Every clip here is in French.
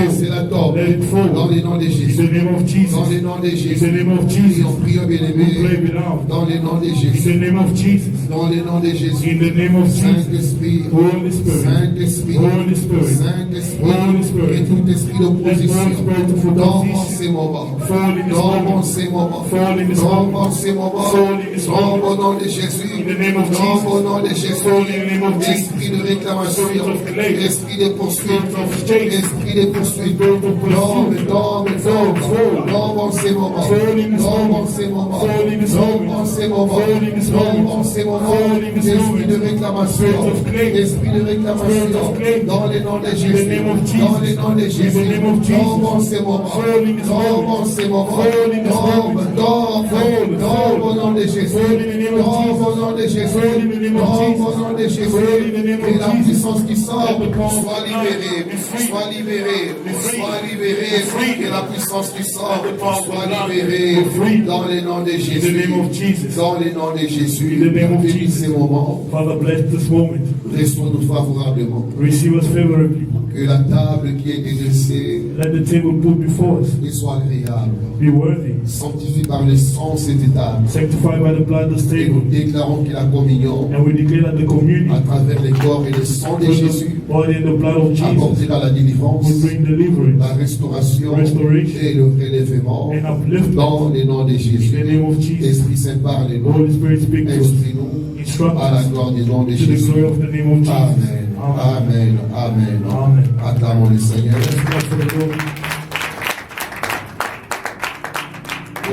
C'est la tombe. Dans le nom de Jésus. Dans le nom de Jésus. Prions, prions, bien-aimés. Dans le nom de Jésus. Dans le nom de Jésus. Saint-Esprit. Saint-Esprit. Saint-Esprit. Et tout esprit d'opposition. Dans ces moments. Dans ces moments. Dans ces moments. Dans le nom de Jésus. Dans le nom de Jésus. Esprit de réclamation. Esprit de poursuite. Esprit de poursuite. Dans ces moments. Dans ces moments. Dans ces moments. Dans ces moments. Esprit de réclamation. Esprit de réclamation. Dans le nom de Jésus. Dans le nom de Jésus. Dans ces moments. Dans ces moments. Dans au nom de Jésus. Dans au nom de Jésus. Dans au nom de Jésus. Et la puissance qui sort soit libérée. Soit libérée. Soit libérée. Et la puissance qui sort soit libérée. Dans le nom de Jésus. Dans le nom de Jésus. Bénis ces moments. Father, bless this moment. Restons-nous favorablement. Receive us favorably. Que la table qui est dressée Let the table put before us soit agréable. be worthy. Sanctifié par le sang cette table. Sanctified by the blood of this Et table. nous déclarons que la communion, And we declare that the à communion, travers le corps et le sang de Jésus, body and the blood of Jesus, apportera la délivrance, will bring deliverance la restauration Restoration. et le relèvement and upliftment. dans le nom de Jésus. In the name of Jesus. Esprit Saint, parle-nous, Holy Spirit, speak to us. instruis-nous Instruct à la us gloire du nom de to the Jésus. glory of the name of Jesus. Amen. Amen. Amen. Amen. Acclamons le Seigneur. Let's go for the Lord.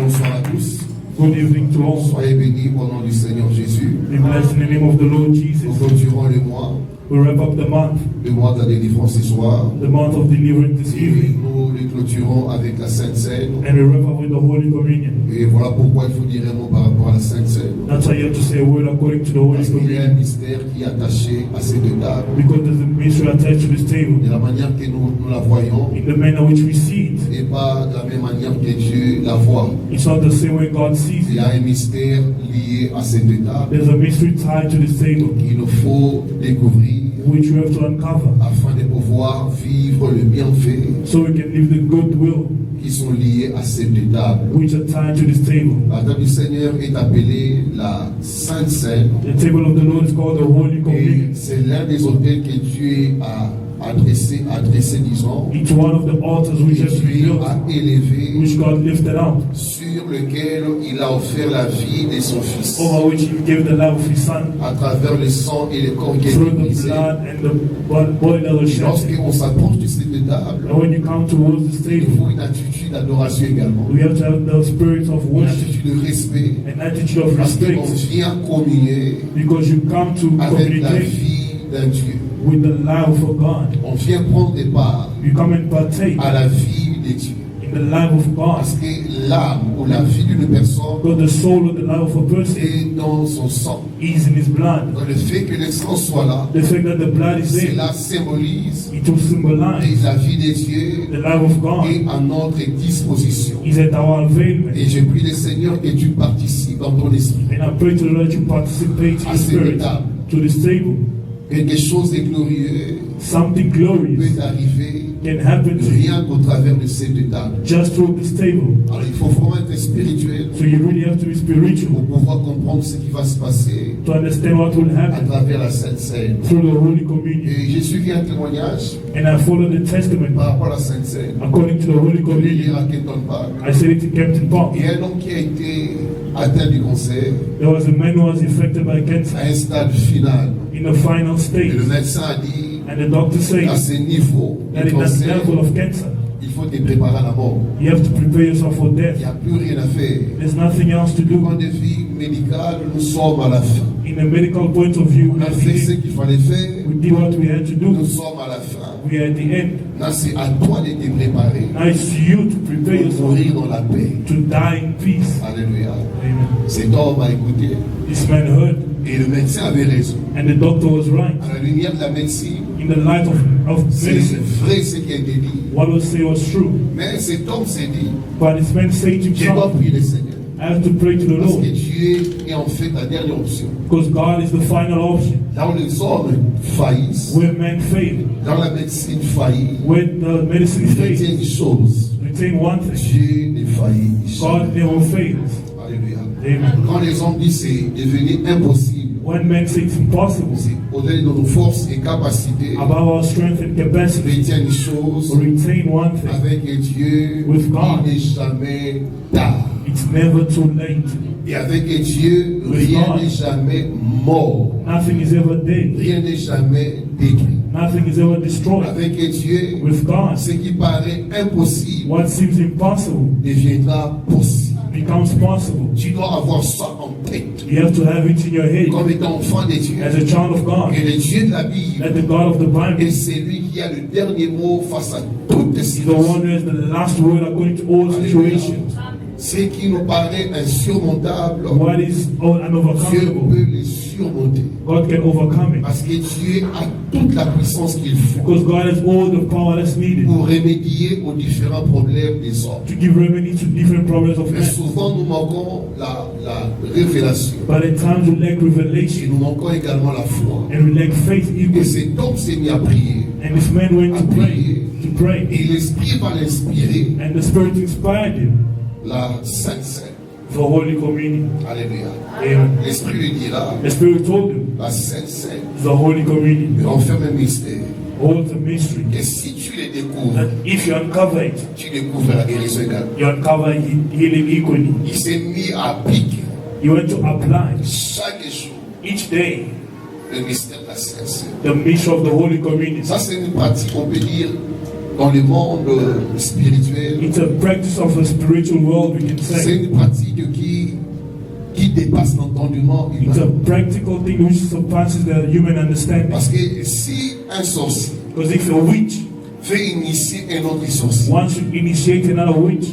Bonsoir à tous. Good evening to all. Soyez bénis au nom du Seigneur Jésus. Be blessed in the name of the Lord Jesus. Nous clôturons le mois We wrap up the month de la délivrance ce soir. of deliverance this Et evening. nous le clôturons avec la Sainte Seine. And we wrap up with the Holy Communion. Et voilà pourquoi il faut dire un mot par rapport à la Sainte Seine. That's why you have to say a word according to the Holy Parce qu'il y a Communion. un mystère qui est attaché à ces deux tables. Because there's a mystery attached to this De table. la manière que nous la voyons, In the manner which we see it, et pas de la même manière que Dieu la voit. it's not the same way God sees Il y it. a un mystère lié à ces deux tables There's a mystery tied to this table, qu'il nous faut découvrir which we have to uncover, afin de pouvoir vivre le bienfait so we can live the goodwill qui sont liés à ces deux tables. which are tied to this table. La table du Seigneur est appelée la Sainte Seine The table of the Lord is called the Holy et Communion. c'est l'un des hôtels que Dieu a adressé, disons, It's one of the altars which que has been Dieu built, a élevé, which God lifted up, sur lequel il a offert la vie de son Fils over which He gave the love of His Son, à travers le sang et le corps qui est through the brisé. blood and the body that was shed. Lorsqu'on s'approche de cette table, And when you come towards this il table, faut une attitude d'adoration également, we have to have the spirit of une worship, attitude de respect, an attitude of parce qu'on respect, vient communier because you come to avec la communicate vie d'un Dieu. with the love of God. On vient prendre part You come and partake à la vie de Dieu. in the life of God. Parce que l'âme ou la vie d'une personne Because the soul of the life of a person est dans son sang. is in His blood. Dans le fait que le sang soit là, The fact that the blood is there, cela symbolise it will symbolize la vie de Dieu the life of God est à notre disposition. is at our availment. Et je prie le Seigneur que tu participes dans ton esprit And I pray to the Lord you participate à in cette spirit table. to this table. Quelque chose de glorieux Something glorious peut arriver can happen to you rien qu'au travers de cette table. just through this table. Alors il faut vraiment être spirituel So you really have to be spiritual pour pouvoir comprendre ce qui va se passer to understand what will à happen travers la Sainte Seine. through the Holy Communion. Et j'ai suivi un témoignage And I follow the testament par rapport à la Sainte Seine. according to the Holy Je vais lire Communion. à Kenton Park. I said it in Captain Park. Il y a un homme qui a été atteint du cancer There was a man who was affected by à cancer un stade final. in the final Et stage. le médecin a dit, And the doctor said à ce niveau that du in that cancer, level of cancer, il faut te préparer à la mort. you have to prepare yourself for Il death. n'y a plus rien à faire. There's nothing else to Du point do. de vue médical, nous sommes à la fin. In a medical point of view, On a fait ce qu'il fallait faire. we did what we had to Nous do. sommes à la fin. We are at the end. Là, c'est à toi de te préparer Now it's to you to prepare pour yourself mourir dans la paix. to die in peace. Alléluia. Amen. Cet homme a écouté This man heard, et le médecin avait raison. and the doctor was right. À la lumière de la médecine, In the light of c'est medicine, vrai ce qui a été dit. what was said was true. Mais cet homme s'est dit, But this man said to je dois himself, prier le Seigneur. I have to pray to the Parce que Lord, Dieu est en fait la dernière option. because God is the final option. Là où les hommes faillissent, Where man failed, dans la médecine faillit, where the medicine retient failed, une chose. retain one thing. Dieu ne faillit God jamais. never fails. Alléluia. Amen. Quand les hommes disent c'est devenu impossible, When man says it's impossible, c'est au-delà de nos forces et capacités, above our strength and capacity, retient une chose. retain one thing. Avec Dieu, With God. il n'est jamais tard. It's never too late. Et avec Dieu, With rien God. n'est jamais mort. Nothing is ever dead. Rien n'est jamais détruit. Nothing is ever destroyed. Avec Dieu, With God, ce qui paraît impossible what seems impossible deviendra possible. becomes possible. Tu dois avoir ça en tête. You have to have it in your head Comme étant enfant de Dieu. as a child of God, Et le Dieu de la Bible that the God of the Bible est celui qui a le dernier mot face à toutes les is the situations. one who has the last word according to all situations. Ce qui nous paraît insurmontable, What is Dieu unovercomable, peut les surmonter. God can overcome it. Parce que Dieu a toute la puissance qu'il faut Because God has all the power that's needed pour remédier aux différents problèmes des hommes. to give remedy to different problems of Mais man. souvent, nous manquons la révélation. But at times we lack Et revelation nous manquons également la foi. and we lack faith Et equally. cet homme s'est mis à prier. And this man went to pray, Et l'Esprit va l'inspirer. and the Spirit inspired him. La Sainte Seine. The Holy Communion. Alléluia. Amen. L'Esprit lui dira, The Spirit told him, la Sainte Seine the Holy Communion renferme un mystère. holds a mystery. Et si tu les découvres, That if you uncover it, tu découvres la guérison également. you uncover healing equally. Il s'est mis à appliquer You want to apply chaque jour each day le mystère de la Sainte Seine. the mystery of the Holy Communion. Ça, c'est une pratique, on peut dire, dans le monde spirituel. It's a practice of the spiritual world, we can C'est say. une pratique qui dépasse l'entendement It's a humain. practical thing which surpasses the human understanding. Parce que si un sorcier Because if a witch fait initier un autre sorcier, wants to initiate another witch,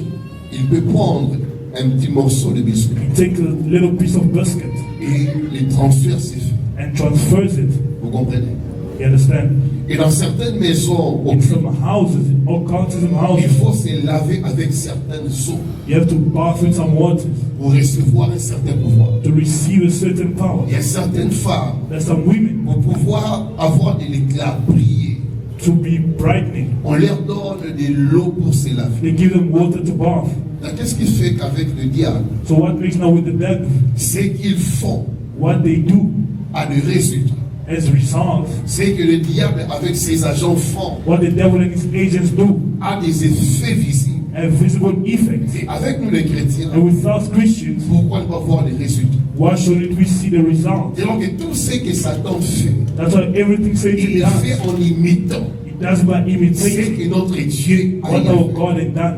il peut prendre un petit morceau de biscuit you take a little piece of biscuit et le transfert s'est fait. and transfers it. Vous comprenez? You understand? Et dans certaines maisons, In some houses, occultism il houses, faut se laver avec certaines eaux you have to bath with some water pour recevoir un certain pouvoir. to receive a certain power. Il y a certaines femmes, There's some women, pour pouvoir avoir de l'éclat, briller, to be brightening, on leur donne de l'eau pour se laver. they give them water to bath. Alors, qu'est-ce qui fait qu'avec le diable, So what makes now with the devil? ce qu'ils font What they do a des résultats. as results, C'est que le diable, avec ses agents, font, what the devil and his agents do a des effets visibles. have visible effects. Et avec nous les chrétiens, And with us Christians, pourquoi ne pas voir les résultats? why shouldn't we see the results? Et donc, tout ce que Satan fait, That's why everything Satan il le fait does, en imitant it does by ce imitating que notre Dieu a what our fait. God had done.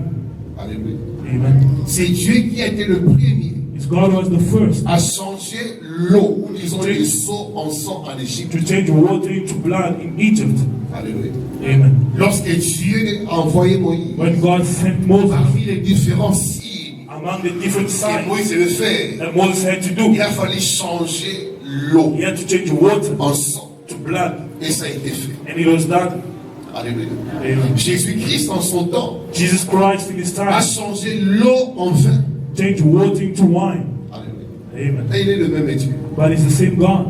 Alléluia. Amen. C'est Dieu qui a été le premier It's God who was the first à changer l'eau, ou disons les seaux en sang en Égypte. to change water into blood in Egypt. Alléluia. Amen. Lorsque Dieu a envoyé Moïse, When God sent Moses, parmi les différents signes among the different que signs Moïse devait faire, that Moses had to do, il a fallu changer l'eau he had to change water en sang. to blood. Et ça a été fait. And it was done. Alléluia. Amen. Jésus-Christ, en son temps, Jesus Christ in his a time changé l'eau en vin. changed water into wine. Alléluia. Amen. Et il est le même Dieu. But it's the same God.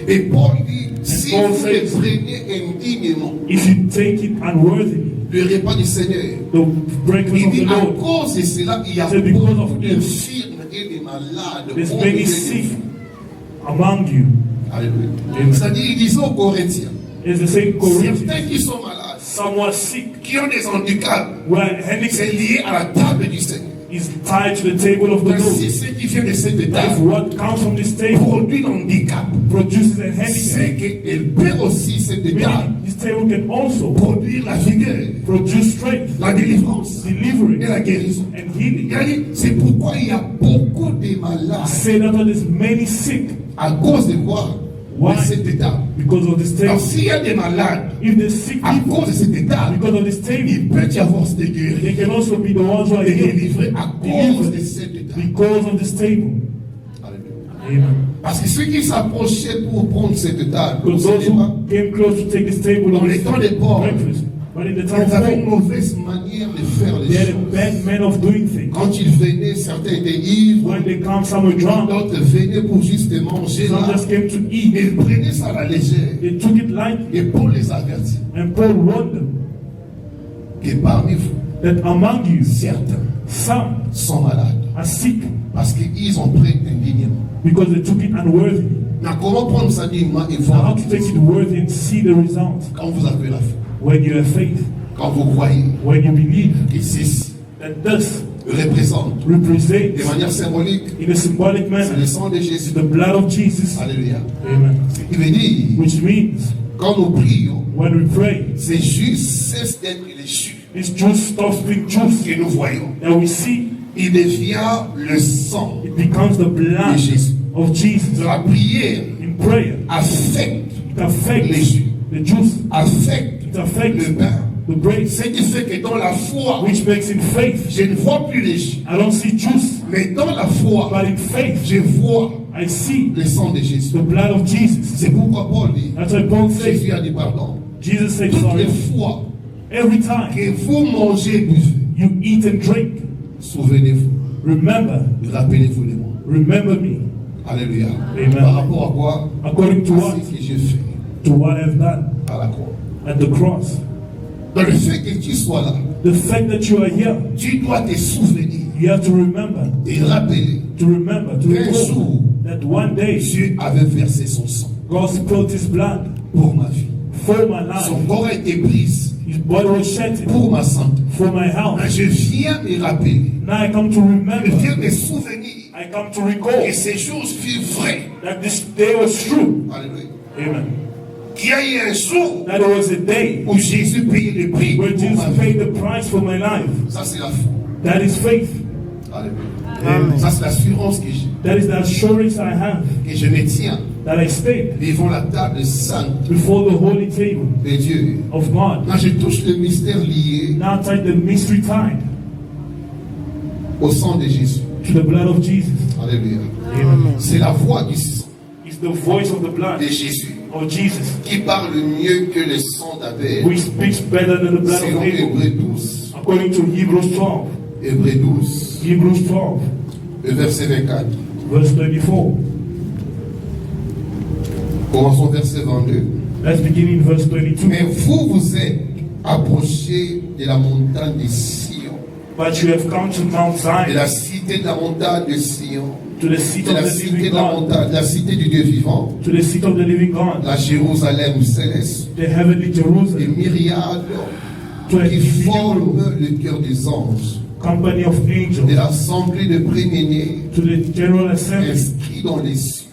Et Paul dit, si Paul vous le says, prenez indignement, if you take it unworthily, le repas du Seigneur, the breakfast il of dit, the à Lord, cause de cela, il y a C'est because of beaucoup it. d'infirmes et de malades. there's au many milieu de sick vous. among you. Alléluia. Amen. C'est-à-dire, il disait aux Corinthiens, It's the same Corinthians. certains qui sont malades, Some were sick, qui ont des handicaps, were c'est handicapped, lié à la table du Seigneur. is tied to the table of the Si Lord. ce qui vient de cette If table what comes from this table produit l'handicap, produces a c'est handicap, qu'elle peut aussi, cette table, meaning this table can also produire la vigueur, produce strength, la délivrance et deliverance, la guérison. and healing. Il a dit, c'est pourquoi il y a beaucoup de malades. Say that there's many sick. À cause de quoi? Why? de cette étape. Because of this Alors, table. s'il y a des malades, If there's sick à people, cause de cette étape, because of this table, il peut y avoir des guéris they can also be the ones who are et healed délivrés à cause de cette étape. because of this table. Alléluia. Amen. Parce que ceux qui s'approchaient pour prendre cette table, Because those who came close to take this table dans on les temps des pauvres, breakfast, but in the time ils of avaient une Paul, mauvaise manière de faire les they had a choses. bad man of doing things. Quand ils venaient, certains étaient ivres, When they come, some were drunk, d'autres venaient pour juste manger some là. just came to Et eat. ils prenaient ça à la légère. They took it lightly, Et Paul les avertit and Paul warned them que parmi vous, that among you, certains some sont malades are sick parce qu'ils ont pris indignement. because they took it unworthily. Mais comment prendre ça dignement et Now, voir how to take it worthy and see the result quand vous avez la foi, when you have faith, quand vous croyez when you believe que ceci that this représente de represents manière symbolique in a symbolic c'est manner le sang de Jésus. the blood of Jesus. Alléluia. Amen. Il veut dire, Which means quand nous prions, when we pray, c'est juste cesse d'être le jus this juice stops being juice que nous voyons. that we see. Il devient le sang It becomes the de blood Jésus. of Jesus. La prière In prayer, affecte it affects les jus, the juice. affecte It affects le pain. the bread, Ce qui fait que dans la foi, which makes in faith. je ne vois plus les jus. I don't see juice, Mais dans la foi, but in faith, je vois I see le sang de Jésus. the blood of Jesus. C'est pourquoi Paul dit, That's why Paul says, Jésus a dit pardon. Jesus said, Toutes sorry, les fois every time que vous mangez et buvez, you eat and drink, souvenez-vous, remember, rappelez-vous de moi. remember me, Alléluia. Amen. Par rapport à quoi? according to À what? ce que j'ai fait To what I've done à la croix. at the cross. Dans le fait que tu sois là, The fact that you are here, tu dois te souvenir you have to remember, et rappeler to remember, to qu'un recall jour, that one day Dieu avait versé son sang God spilled his blood pour ma vie. for my Son life. corps a été brisé His body was shattered pour ma santé. for my health. Je viens me rappeler, Now I come to je remember, viens me souvenir I come to recall que ces choses furent vraies. that this day was true. Alléluia. Amen. Qu'il y a eu un jour That it was a day où Jésus payait le prix where pour Jesus ma vie. paid the price for my life. Ça, c'est la foi. That is faith. Alléluia. Ça, c'est l'assurance que j'ai. That is the assurance I have Et je me tiens that I stand devant la table sainte before the holy table de Dieu. of God. Quand je touche le mystère lié Now take the mystery tied au sang de Jésus. to the blood of Jesus. Alléluia. Amen. C'est la voix du sang It's the voice of the blood de Jésus of Jesus, qui parle mieux que le sang d'Abel. which speaks better than the blood of Selon Abel, Hébreux 12. according to Hebrews 12. Hébreux 12, Hebrews 12, le verset 24. verse 24. Commençons verset 22. Let's begin in verse 22. Mais vous vous êtes approchés de la montagne de Sion, But you have come to Mount de Zion, la cité de la montagne de Sion, to the seat de of la the cité living de la God, montagne, de la cité du Dieu vivant, to the seat of the living God, la Jérusalem céleste, the heavenly des Jerusalem, myriades to a qui innumerable forment le cœur des anges, company of de angels, l'assemblée de premiers-nés to the general assembly inscrits dans les cieux,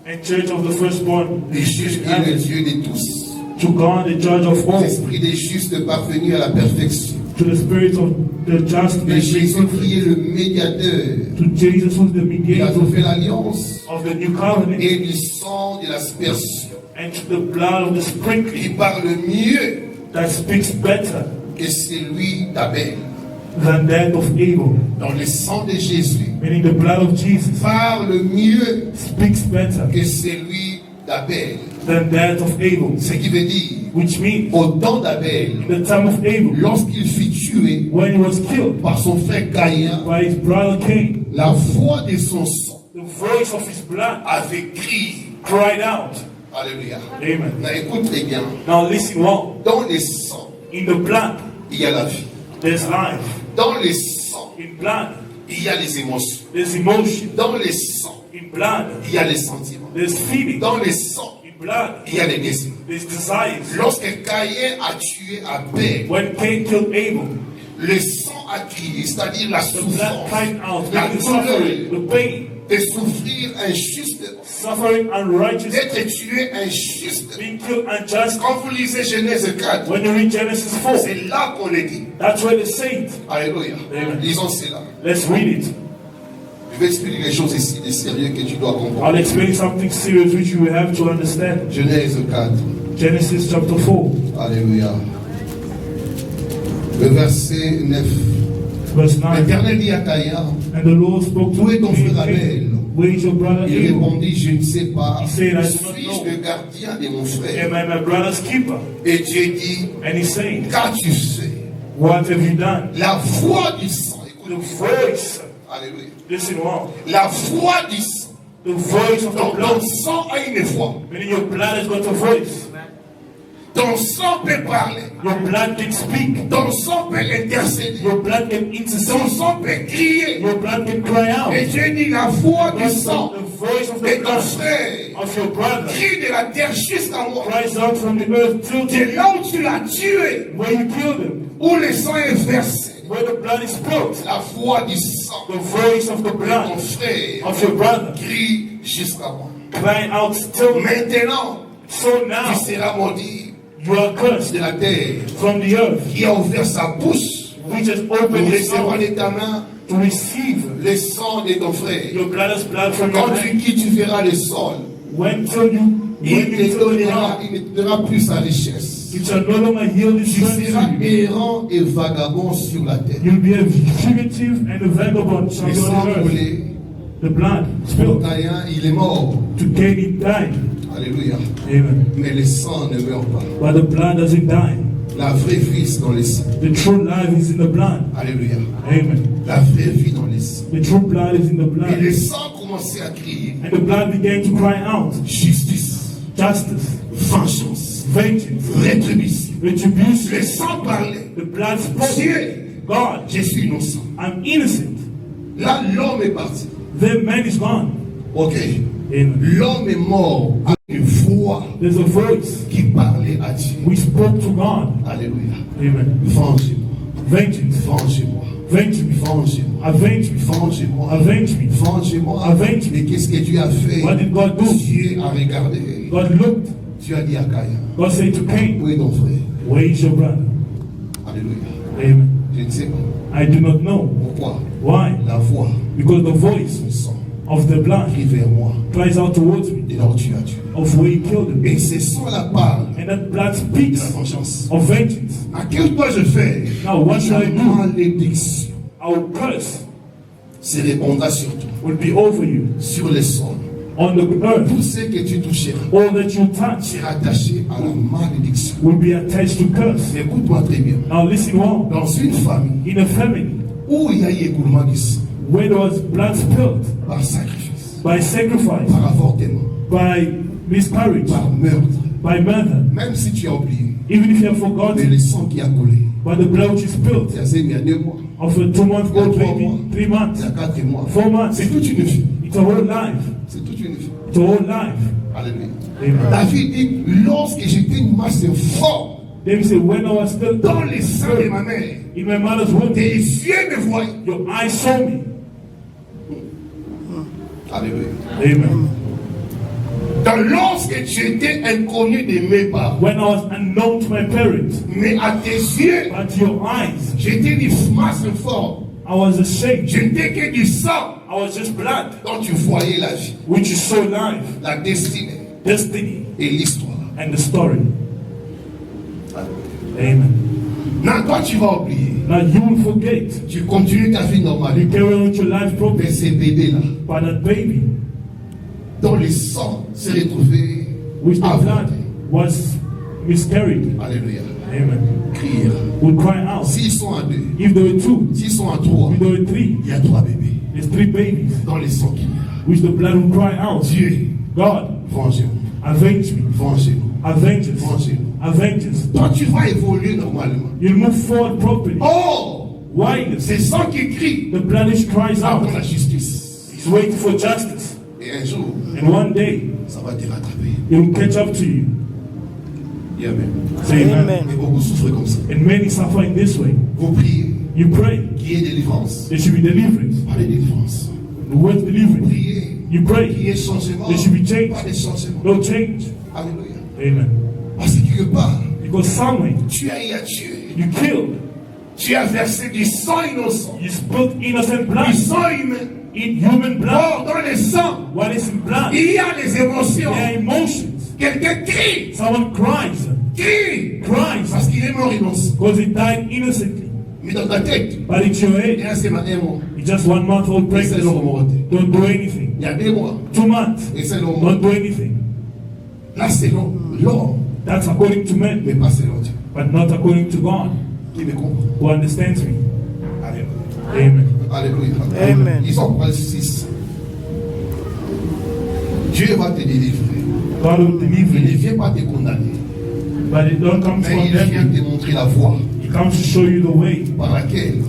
and church of the firstborn, les juges et le Dieu de tous, to God, the judge of all, l'esprit des justes parvenus à la perfection, to the spirit of the just de made Jésus perfect, qui est le médiateur to Jesus who is the de la mediator nouvelle alliance of the new covenant, et du sang de l'aspersion, and to the blood of the sprinkling qui parle mieux that speaks better que celui d'Abel. than that of Abel. Donc le sang de Jésus Meaning the blood of Jesus parle mieux speaks better que celui d'Abel. than that of Abel. Ce qui veut dire, Which means, au temps d'Abel, in the time of Abel, lorsqu'il fut tué when he was killed par son frère Caïn, by his brother Cain, la voix de son sang the voice of his blood avait crié. cried out. Alléluia. Amen. Now, écoutez bien, Now listen well. dans le sang, In the blood, il y a la vie. there's life. Dans le sang, In blood, il y a les émotions. there's emotion. Dans le sang, In blood, il y a les sentiments. there's feeling. Dans le sang, In blood, il y a les désirs. there's desires. Lorsque Caïn a tué Abel, When Cain killed Abel, le sang a crié, c'est-à-dire la the blood souffrance, cried out, la the douleur suffering, the pain, de souffrir injustement, suffering unrighteous, d'être tué injustement. being killed unjust. Quand vous lisez Genèse 4, When you read Genesis 4, c'est là qu'on le dit. that's where they say it. Alléluia. Amen. Lisons cela. Let's read it. vais expliquer les choses ici, des sérieux que tu dois comprendre. I'll explain something serious which you have to understand. Genèse 4. Genesis chapter 4, Alléluia. Le verset 9. verse 9. L'Éternel dit à Caïn, And the Lord spoke to où est ton him, frère Abel? where is your brother Il Abel? répondit, je ne sais pas. He said, I do not Suis-je know. le gardien de mon frère? Am I my brother's keeper? Et Dieu dit, And he said, qu'as-tu fait? what have you done? La voix du sang. The Écoute, voice, alléluia. listen well, La voix du sang. the voice of the Ton blood. sang a une voix. Meaning your blood has got a voice. Ton sang peut parler. Your blood can speak. Ton sang peut intercéder. Your blood can Ton intercede. sang peut crier. Your blood can cry out. Et Dieu dit, la voix du sang The voice of de the ton blood frère of your brother crie de la terre jusqu'à moi. cries out from the earth till De là où tu l'as tué, where you killed him, où le sang est versé. where the blood is spilled. La voix du sang The voice of the de ton blood frère of your brother crie jusqu'à moi. crying out till Maintenant, so now tu seras maudit you are cursed de la terre from the earth, qui a ouvert sa bouche which has pour opened his recevoir mouth de ta main to receive le sang de ton frère. your brother's blood from your Quand hand. tu quittes, tu verras le sol. When till you Il till the ne ground, donnera plus sa richesse. it shall no longer yield its Tu strength seras to you. errant et vagabond sur la terre. You'll be a fugitive and a vagabond shall Le be sang on the earth. coulé, The blood pour spilled. Caïn, il est mort. To Cain it died. Alléluia. Amen. Mais le sang ne meurt pas. But the blood doesn't die. La vraie vie, c'est dans le sang. The true life is in the blood. Alléluia. Amen. La vraie vie dans le sang. The true blood is in the Et le blood. sang commençait à crier. And the blood began to cry out. Justice, Justice, vengeance, vengeance, rétribution. retribution. Le sang parlait. The blood spoke. Dieu, God, je suis innocent. I'm innocent. Là, l'homme est parti. The man is gone. Ok. Amen. L'homme est mort à une voix There's a voice. qui parlait à Dieu. We spoke to God. Alléluia. Amen. Vengez-moi. Vengeance. Vengez-moi. Avenge me. Vengez-moi. Avenge me. Vengez-moi. Avenge me. Vengez-moi. Avenge me. Mais qu'est-ce que Dieu a fait? What did God do? Dieu a regardé. God looked. Dieu a dit à Caïn, God said to Cain, où est ton frère? where is your brother? Alléluia. Amen. Je ne sais pas. I do not know. Pourquoi? Why? La voix, Because the voice le sang, of the blood crie vers moi. cries out towards me Et là où tu as tué. of where you killed him. Et ce sang-là parle And that blood de speaks la vengeance. of vengeance. À quel point je fais? Now what should I La do? malédiction Our curse se répandra sur toi, will be over you sur le sol. on the earth. Tout ce que tu toucheras All that you touch sera attaché à la malédiction. will be attached to curse. Écoute-moi très bien. Now listen well. Dans une famille In a family où il y a eu écoulement du sang, where there was blood spilled par sacrifice, by sacrifice, par avortement, by miscarriage, par meurtre, by murder, même si tu as oublié, even if you have mais forgotten, le sang qui a coulé, but the blood which is spilled il y a il y a 2 mois, of a 2-month-old baby, 3 il months, y a 4 mois, 4 months, c'est toute une vie. it's a whole life. C'est toute une vie. It's a whole life. Alléluia. Amen. David dit, lorsque j'étais une masse fort David said, when I was still dans les seins de ma mère, in my mother's womb, tes yeux me voyaient. your eyes saw me. Alléluia. Amen. Dans lorsque j'étais inconnu de mes parents, When I was unknown to my parents, mais à tes yeux, but your eyes, j'étais une masse forte. I was ashamed. Je n'étais que du sang I was just blood, dont tu voyais la vie, which is so life, la destinée destiny, et l'histoire. and the story. Alléluia. Amen. Non, toi tu vas oublier. Now you will forget. Tu continues ta vie normale. You carry on with your life Mais properly. ces bébés-là, But that baby, dont le sang s'est retrouvé which the avorté. blood was miscarried, Alléluia. amen, Crier. will cry out. S'ils sont à 2, If there were 2, s'ils sont à 3, if there were 3, il y a 3 bébés there's 3 babies, dans le sang qui meurt. which the blood will cry out. Dieu, God, vengez-nous, avenge me, vengez-nous, avenge us, vengez-nous. avenge us. Toi, tu vas évoluer normalement. You'll move forward properly. Oh, Why? c'est sang qui crie The blood is cries out. avant la justice. He's waiting for justice. Et un jour, And one day, ça va te rattraper. he will catch up to you. Et Amen. Say amen. Mais beaucoup souffrent comme ça. And many suffer in this way. Vous priez, You pray, qu'il y ait délivrance. there should be deliverance. Pas de délivrance. The word deliverance. Priez, You qu'il pray, y ait changement. there should be change. Pas de changement. No change. Alléluia. Amen. Parce que quelque part, Because somewhere tu as eu à tuer. you killed. Tu as versé du sang innocent, You spilt innocent blood, du sang humain. in human blood. Or, dans le sang, What is in blood? il y a les émotions. There are emotions. Quelqu'un crie, Someone cries, parce cries, qu'il est mort innocent. because he died innocently. Mais dans ta tête, But in your il y head, a un mois. you're just 1 month old Et c'est pregnant. le moment. Don't do anything. Il y a 2 mois. 2 months, Et c'est le moment. don't do anything. Là, c'est l'homme, That's according to men, mais pas selon Dieu. but not according to God, Qui me comprend? who understands me. Alléluia. Amen. Alléluia. Amen. Ils ont pris 6. Dieu va te délivrer. God will deliver Il ne you, vient pas te condamner. but it don't come to Mais il vient condemn you. te montrer la voie It comes to show you the way par laquelle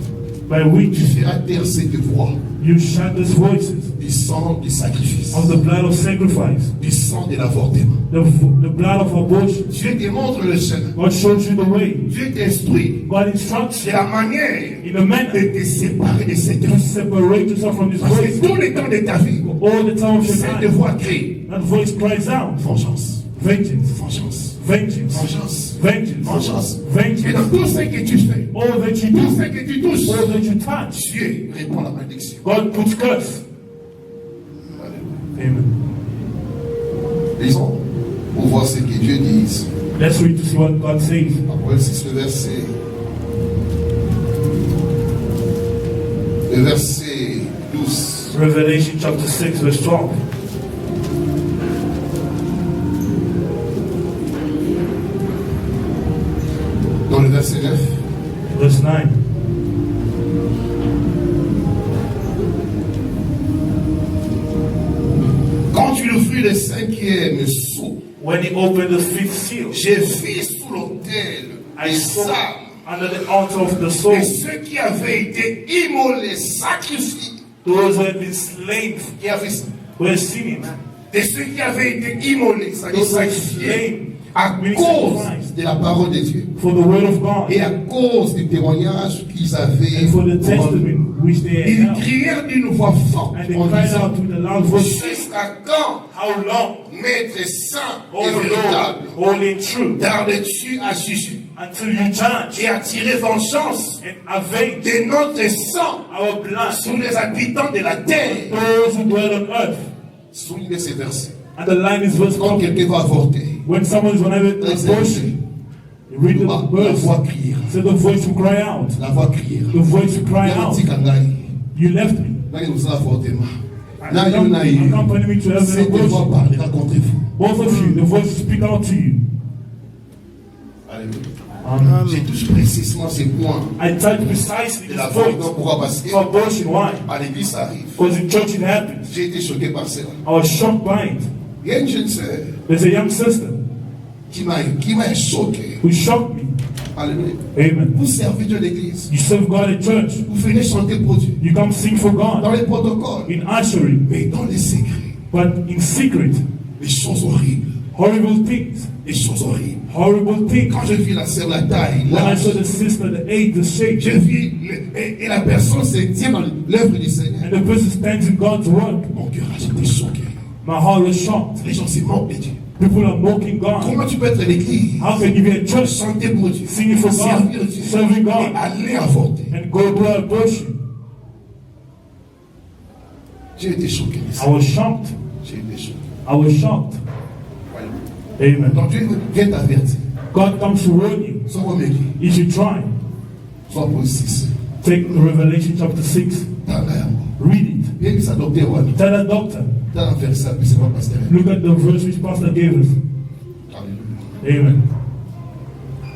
by which tu feras taire cette voix you shut these voices du sang du sacrifice, of the blood of sacrifice, du sang de l'avortement. the blood of abortion. Dieu te montre le chemin. God shows you the way. Dieu t'instruit God instructs de you la manière in a manner de te séparer de cette to voix. separate yourself from this Parce voice. que tout le temps de ta vie, All the time of your cette life, voix crie that voice cries out, vengeance, vengeance, vengeance, vengeance, vengeance, vengeance, vengeance. Et vengeance. dans tout ce que tu fais, All that you tout do, ce que tu touches, all that you touch, Dieu répond à la malédiction. God puts curse. Amen. Lisons pour voir ce que Dieu dit. Let's read to see what God says. Apocalypse 6, le verset 12. Revelation chapter 6, verse 12. Dans le verset 9. Verse 9. Quand tu ouvris le 5e sceau, When he opened the fifth seal, j'ai vu sous l'autel I les saw âmes under the altar of the soul de ceux qui avaient été immolés, sacrifiés, those who had been slain, qui avaient, were sinning. de ceux qui avaient été immolés, c'est-à-dire Those who were sacrifiés, slain à cause de la parole de Dieu for the word of God et à cause du témoignage qu'ils avaient. and for the testament which they had Ils held. crièrent d'une voix forte And they en cried disant: out with a loud voice, jusqu'à quand, how long, maître saint O et véritable, Lord, holy and true, tardes-tu à juger until you judge et à tirer vengeance and avenge de notre sang our blood sur les habitants de la terre? those who dwell on earth? Soulignez ces versets. And the line is verse Quand 12. quelqu'un va avorter, When someone is going to have an abortion, you read the la verse, voix criera. say the voice will cry out. La voix criera. The voice will cry out. You left me. Là, nous avons avortement. And Là, il y en a eu. accompany me to have an Cette voix abortion. parlera contre vous. Both of you, the voice will speak out to you. Alléluia. J'ai touché précisément ces points I touch precisely de this l'avortement. voice Pourquoi? Parce que for abortion. Why? à l'église, ça arrive. Because in church it happens. J'ai été choqué par cela. I was shocked by it. Il y a une jeune sœur There's a young sister qui m'a choqué. who shocked me. Alléluia. Amen. Vous servez Dieu à l'église. You serve God at church. Vous venez chanter pour Dieu. You come sing for Dans God les protocoles. in ushering, Mais dans les secrets. but in secret, Les choses horribles. horrible things. Les choses horribles. Horrible things. Quand je vis la sœur la taille, When I là, saw the sister, the age, the shape, je vis et la personne se tient dans l'œuvre du Seigneur. and the person stands in God's word, Mon cœur a été choqué. my heart was shocked. Les gens se moquent de Dieu. People are mocking God. Comment tu peux être à l'église, How can you be at church, chanter pour Dieu, singing for God, servir Dieu, serving et God, aller avorter? and go to an abortion? J'ai été choqué. I was shocked. J'ai été choqué. I was shocked. Voilà. Amen. Donc Dieu vient t'avertir. God comes to warn you. Sois remédié. You should try. Sois positif. Take Revelation chapter 6. Dans l'air. Read it. Bien que ça docteur, ouais. Tell a doctor. Dans un verset, puis c'est pas pasteur. Look at the verse which Pastor gave us. Alléluia. Amen.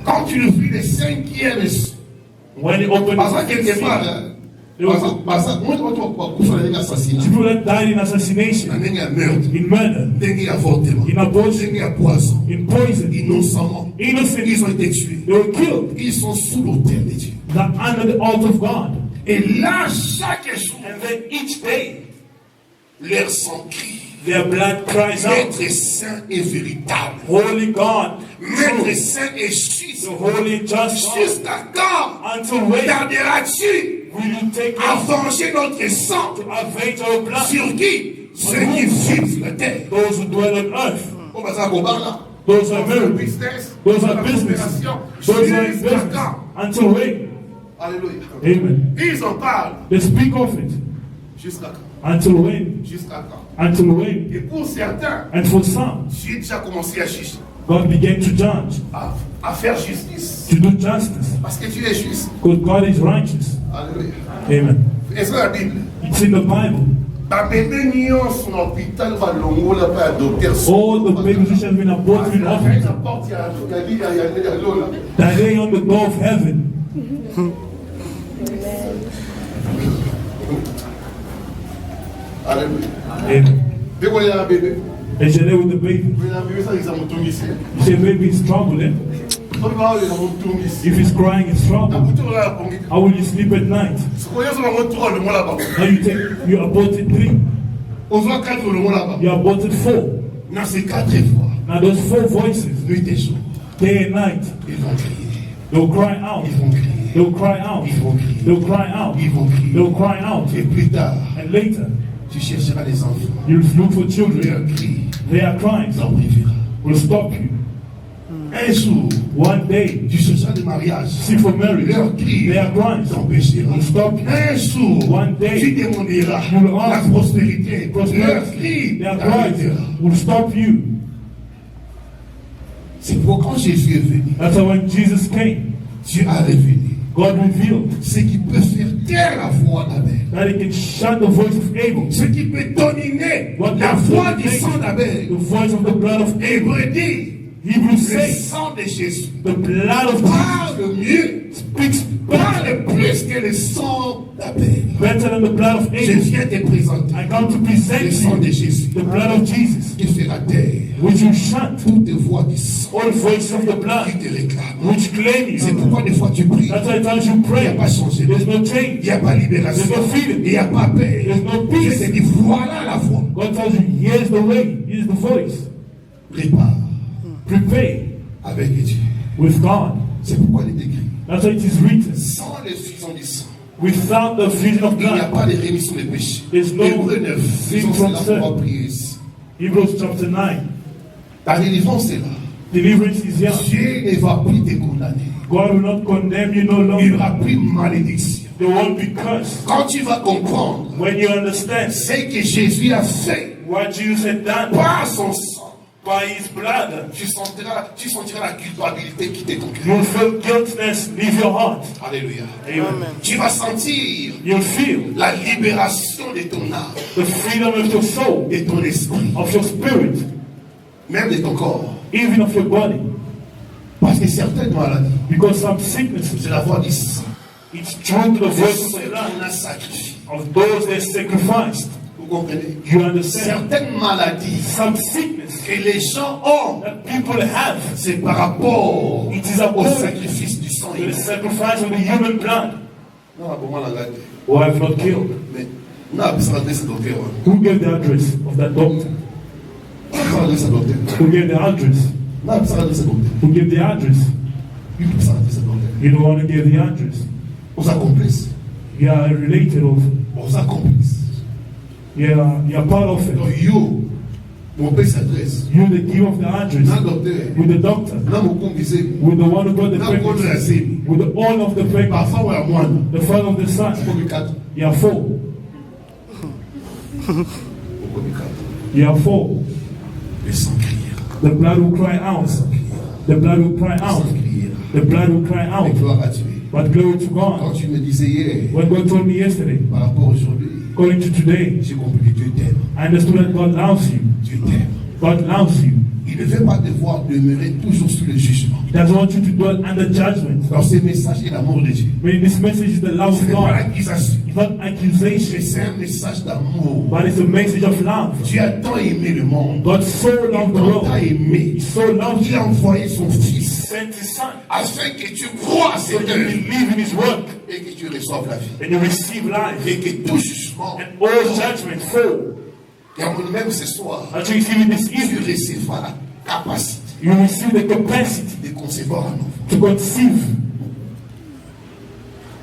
Quand tu le vis le 5e, When he opened parce que the quelque part, parce que moi, on va faire un assassinat. people that died in assassination, Un nègre meurtre. in murder, Des gars avortement. in abortion, Des gars poison. in poison, Innocemment. innocent. Ils ont été tués. They were killed. Ils sont sous l'autel de Dieu. They're under the altar of God. Et là, chaque jour, And then each day, leur sang crie. their blood cries out, Maître saint et véritable. Holy God, Maître true, saint et juste. the holy and just God, Jusqu'à quand until when tarderas-tu will you take à us venger notre sang? to avenge our blood? Sur qui? Ceux qui vivent sur la terre. Those who dwell on earth, On va ça combat là. those are On fait le miracles, business. those on are fait la business, coopération. those are in Jusqu'à business, quand? until when? Alléluia. Amen. Ils en parlent. They speak of it. Jusqu'à quand? Until when? Jusqu'à quand? Until when? Et pour certains, And for some, j'ai déjà commencé à juger, God began to judge, à faire justice. to do justice, Parce que tu es juste. because God is righteous. Alléluia. Amen. Est-ce que la Bible? It's in the Bible. Ba bébé nyon son hôpital va longo la pas docteur. All the babies which have been aborted in La hospital, porte, il y a l'eau là. that lay on the door of heaven. Alléluia. Amen. Dès qu'on est un bébé, And you're there with the baby. on est un bébé, ça, ils ont tout ici. You say, baby, it's trouble, eh? On va aller dans tout ici. If he's crying, it's La trouble. bouteille là, pour lui. How will you sleep at night? Ce qu'on y a sur le retour, le mot là-bas. Now you aborted 3. On voit 4 le mot là-bas. You aborted 4. Non, c'est 4 fois. Now those 4 voices, Nuit et jour. day and night, Ils vont crier. they'll cry out. Ils vont crier. They'll cry out. Ils vont crier. They'll cry out. Ils vont crier. They'll cry out. Et plus tard, And later, tu chercheras les enfants. you'll look for Leurs children. cris Their cries t'enbrivera. will stop you. Un jour, One day, tu chercheras des mariages. seek for marriage. Leurs cris Their cries t'empêchera. will stop you. Un jour, One day, tu demanderas you will la ask prospérité. Leurs prosperity. cris Their t'arrêtera. cries will stop you. C'est pourquoi quand Jésus est venu, That's why when Jesus came, Dieu a révélé God revealed ce qui peut faire taire la voix d'Abel. that he can shut the voice of Abel. Ce qui peut dominer What la can voix du dominate sang d'Abel. the voice of the blood of Abel. Hébreu dit, Hebrews le says sang de Jésus the blood of Jesus parle mieux, speaks parle better, plus que le sang d'Abel. better than the blood of Je Abel. viens te présenter I come to le present sang de you Jésus the blood of Jesus, qui fera taire which will shut toutes voix du sang all voices of the qui blood, te réclament. which claim C'est you. pourquoi des fois tu pries, That's why times you il n'y a pray, pas changé, there's no il change, n'y a pas libération, There's no freedom. il n'y a pas paix. there's no Je peace. te dis, voilà la voix. God tells you, here's the way, here's the voice. Prépare Prepare avec Dieu. with God. C'est pourquoi il est écrit, That's why it is written, sans l'effusion du sang, without the fusion of il n'y a blood. pas de rémission des péchés. There's no Hébreu 9, sin disons from cela pour sin. prier ici. Hebrews chapter 9. Ta délivrance est là. Deliverance is here. Dieu ne va plus te condamner. God will not condemn you no Il n'y longer. aura plus malédiction. There won't be curse. Quand tu vas comprendre When you understand ce que Jésus a fait what Jesus had done par son sang, by his blood, tu sentiras la culpabilité quitter ton you'll cœur. feel guiltness leave your heart. Alléluia. Amen. Tu vas sentir You'll feel la libération de ton âme, the freedom of your soul, de ton esprit, of your spirit, même de ton corps. even of your body. Parce que certaines maladies, Because some sicknesses, c'est la voix du sang. it's true to the C'est voice of ce the qu'on blood a sacrifié. of those that sacrificed. Vous comprenez? You understand? Certaines maladies Some sickness que les gens ont, that people have, c'est par rapport it is au according sacrifice du sang. to the sacrifice of the human blood, Non, pour moi, la gâte. who have not killed. Mais, non, c'est l'adresse du docteur. Who gave the address of that doctor? C'est l'adresse du docteur. Who gave the address? Non, c'est l'adresse du docteur. Who gave the address? C'est l'adresse du docteur. You don't want to give the address. Aux accomplices. You are related of, Aux accomplices. you are part of Donc, it. yo, mon père s'adresse. You the give of the address Non, docteur. with the doctor, Non, mon commissaire. with the one who got the Non, mon pregnancy, racine. with the all of the pregnancy, Parfois, ouais, à moi. the father of the son. Comme 4. You are 4. Comme 4. You are 4. Le sang criera. The blood will cry out. The blood will cry Le out. sang criera. The blood will cry Mais out. gloire à Dieu. But glory to Quand God. tu me disais hier, When God told me yesterday, par rapport à aujourd'hui, according to today, j'ai compris que Dieu t'aime. I understood that God loves you. Dieu t'aime. God loves you. Il ne veut pas te voir demeurer toujours sous le jugement. He doesn't want you to dwell under judgment. Dans ce message, il y a l'amour de Dieu. But this message is the love Ce of n'est pas God. l'accusation, It's not mais accusation, c'est un message d'amour. but it's a message of love. Dieu a tant aimé le monde. God so loved the Il t'a world. aimé. He so loved Il a you. envoyé son He Fils sent his son afin que tu crois à so cette that you œuvre believe in his work et que tu reçoives la vie. and you receive life. Et que tout jugement, And all judgment fall. et à mon même ce soir, As you receive it this tu evening, recevras la capacité you receive the capacity de concevoir un enfant. to conceive.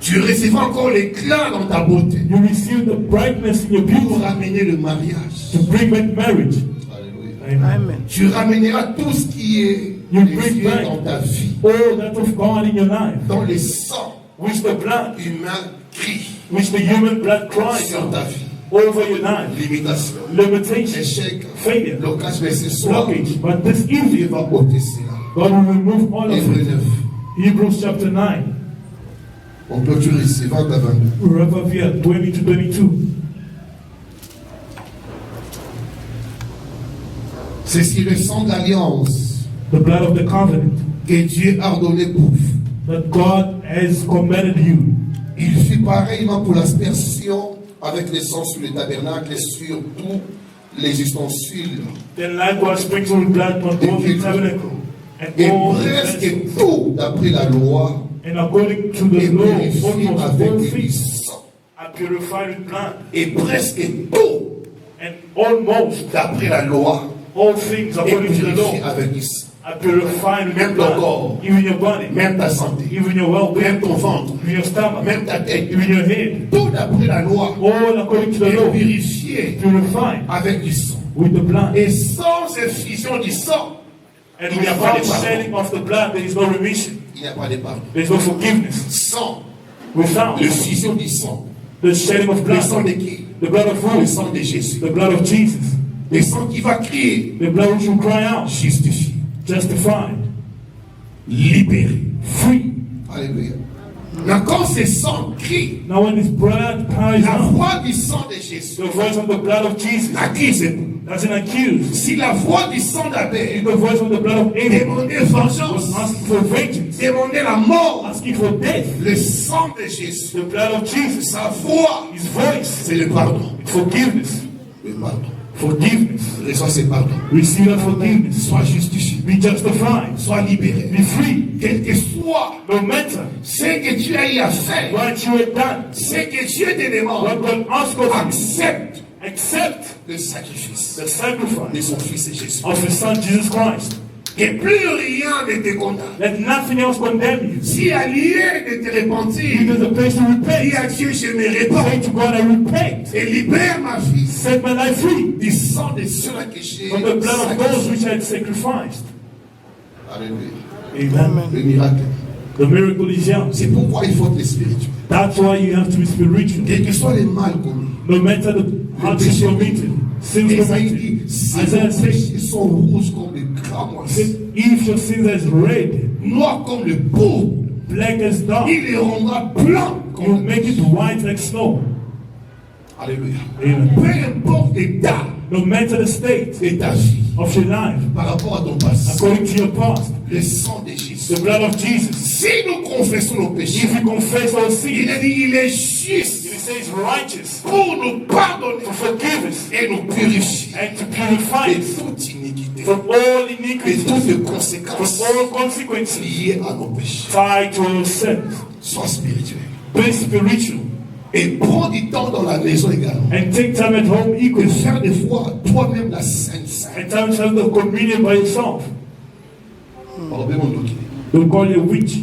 Tu recevras encore l'éclat dans ta beauté You receive the brightness in your pour beauty ramener le mariage. to bring back marriage. Alléluia. Amen. Tu ramèneras tout ce qui est You précieux bring back dans ta vie, all that of God in your life, dans le sang which the blood, humain crie which the human blood cries sur ta vie. over your life, Limitation, limitation, échec, failure, blocage, mais ce soir, blockage. But this Dieu evening, va ôter cela. God will remove all of Hébreux it. 9. Hebrews chapter 9. On clôture ici, 20 à 22. We wrap up here, 20 to 22. C'est si le sang d'alliance The blood of the covenant que Dieu a ordonné pour vous. that God has commanded you. Il fit pareillement pour l'aspersion avec le sang sur le tabernacle et sur tous les ustensiles. Then likewise sprinkle blood on both the tabernacle and Et all the presque vessels. tout, d'après la loi, And according to the est law, purifié almost all avec du things sang. are purified with blood. Et presque tout, And almost d'après la loi, all things est according to the purifié law avec du sang. are purified with Même ton blood. corps, Even your body, même ta santé, even your well-being, même ton ventre, even your stomach, même ta tête, even your head. tout d'après la loi All according to the est law, purifié purified avec du sang. with the blood. Et sans effusion du sang, And il n'y a pas de without pardon. shedding of the blood, there is no remission. Il n'y a pas de pardon. There is no forgiveness. Sans Without l'effusion du sang, the shedding of le sang blood, de qui? the blood of Le who? sang de Jésus. The blood of Jesus. Le sang qui va crier, The blood which will cry out, justifié, justified, libéré. free. Alléluia. Mais quand ce sang crie, Now when this blood cries la out, voix du sang de Jésus the voice of the blood of Jesus accuse. doesn't accuse. Si la voix du sang d'Abel The voice of the blood of Abel demandait vengeance, was asking for vengeance, demandait la mort, asking for death. le sang de Jésus, The blood of Jesus, sa voix, his voice, c'est le pardon. forgiveness, Le pardon. forgiveness. Reçois ce pardon. Receive that forgiveness. Sois justifié. Be justified. Sois libéré. Be free. Quel que soit No matter ce que tu as eu à faire, what you have done, ce que Dieu te what demande, God asks of you, accepte accept le sacrifice the de sacrifice son Fils Jésus. of His Son Jesus Christ. Que plus rien ne te condamne. Let nothing else condemn you. Si à lieu de te It repentir, is a place to dis repent. à Dieu, je me Say répands to God, I repent. et libère ma vie Set my life free du sang de ceux-là que j'ai from the blood of those sacrifié. which I had sacrificed. Alléluia. Amen. Le miracle. The miracle is yours. C'est pourquoi il faut être spirituel. That's why you have to be spiritual. Quel que soit les mal commis. No matter the hardships committed, sins Esaïe committed. dit, si Isaiah vos says, péchés sont rouges comme le cramoisi, if your sins are red, noirs comme le beau, black as dark, il les rendra blancs you comme le make it white like snow. Alléluia. Amen. Peu importe l'état No matter the state de ta vie of your life, par rapport à ton passé, according to your past, le sang de Jésus. the blood of Jesus. Si nous confessons nos péchés, If we confess our il sins, a dit, il est juste it says righteous pour nous pardonner to forgive us et nous purifier and to purify de us toute iniquité, from all de iniquities, toutes les from conséquences all consequences liées à nos péchés. tied to our sins. Sois spirituel. Be spiritual Et prends du temps dans la maison également. and take time at home De equally. faire des fois toi-même la Sainte Sainte. And time to have the communion by yourself. They'll call you a witch.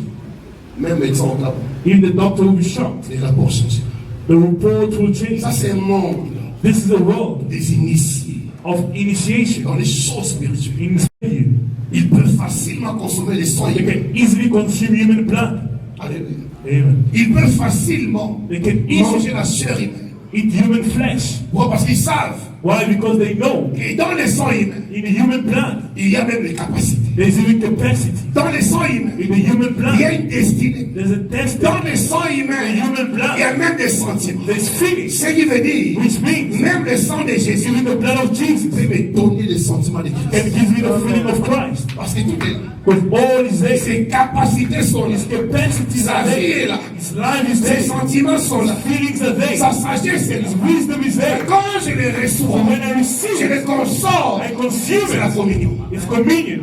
Même médecin au tabou. Even the doctor will be shocked. Les rapports changent. The report will change. Ça, c'est un monde This is a world des initiés of initiation dans les choses spirituelles. in you. Ils peuvent facilement consommer les sang They humain. can easily consume human blood. Alléluia. Amen. Ils peuvent facilement They can manger easily la chair humaine. eat human flesh. Pourquoi? Parce qu'ils savent Why? Because they know que dans le sang humain, in the human blood il y a même les capacités. there's even capacity. Dans le sang humain, In the human il y a blood une destinée. there's a destiny. Dans le sang humain, In the human il y a blood même des sentiments. there's feelings, Ce qui veut dire, which means même le sang de Jésus even the blood of Jesus peut me donner les sentiments de can Christ. give me the feeling of Christ. Parce que tout est là. With all his aids, Ses capacités sont là. his capacities Sa are vie est there. là. His life is Ses there. sentiments sont là. His feelings are there. Sa sagesse est là. His wisdom is there. Quand je les So reçois, when I receive je les it, console. I consume C'est la it. communion. It's communion.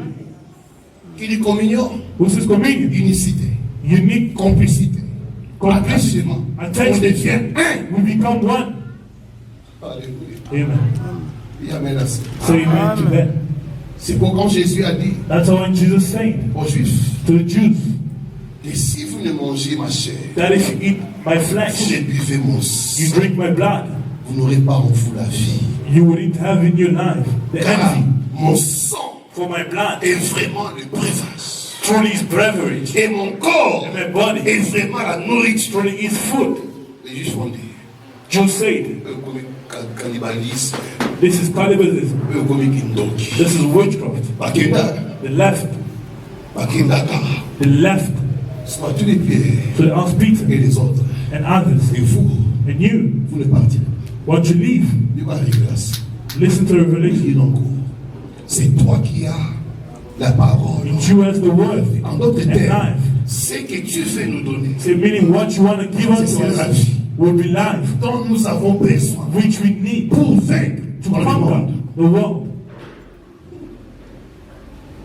Qui dit communion? Which is communion. Unicité, Unique complicité, complicity. attachement. On Attachment. devient un. We become one. Alléluia. Amen. Et amen à ça. So amen to that. C'est pourquoi Jésus a dit That's how Jesus said aux Juifs to the Jews que si vous ne mangez ma chair, that if you eat my vous flesh, ne buvez mon you sang, drink my blood, vous n'aurez pas en vous la vie. you wouldn't have in your life the Car envy. mon sang For my blood est vraiment le breuvage. truly is beverage. Et mon corps And my body est vraiment la nourriture. truly is food. Les juifs vont dire, Jews said, eux commis cannibalisme, this is cannibalism. eux commis kindoki. This is witchcraft. Bakenda, They left. bakendaka. They left. Ce matin, les pierres So they asked Peter et les autres. and others, Et vous, and you, vous ne partez. why don't you leave? Il va arriver là. Listen to the revelation. C'est toi qui as la parole. You has the word En d'autres and termes, life. ce que tu veux nous donner, So meaning what you want to give unto C'est la us vie. will be life, dont nous avons besoin which we need pour vaincre to dans le conquer monde. the world.